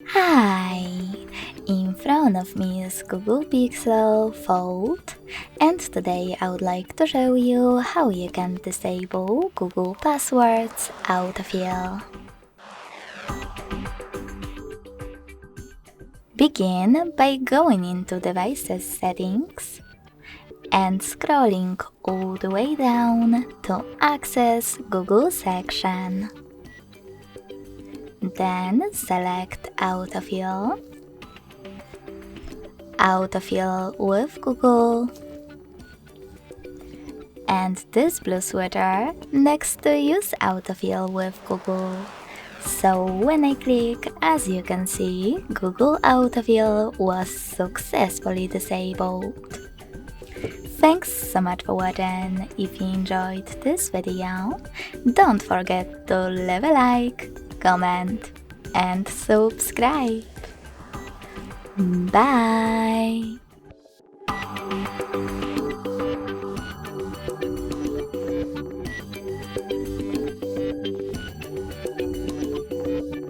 Hi! In front of me is Google Pixel Fold, and today I would like to show you how you can disable Google Passwords autofill. Begin by going into Devices Settings and scrolling all the way down to access Google section. Then select Autofill with Google, and this blue sweater next to Use Autofill with Google. So when I click, as you can see, Google Autofill was successfully disabled. Thanks so much for watching. If you enjoyed this video, don't forget to leave a like, comment, and subscribe. Bye!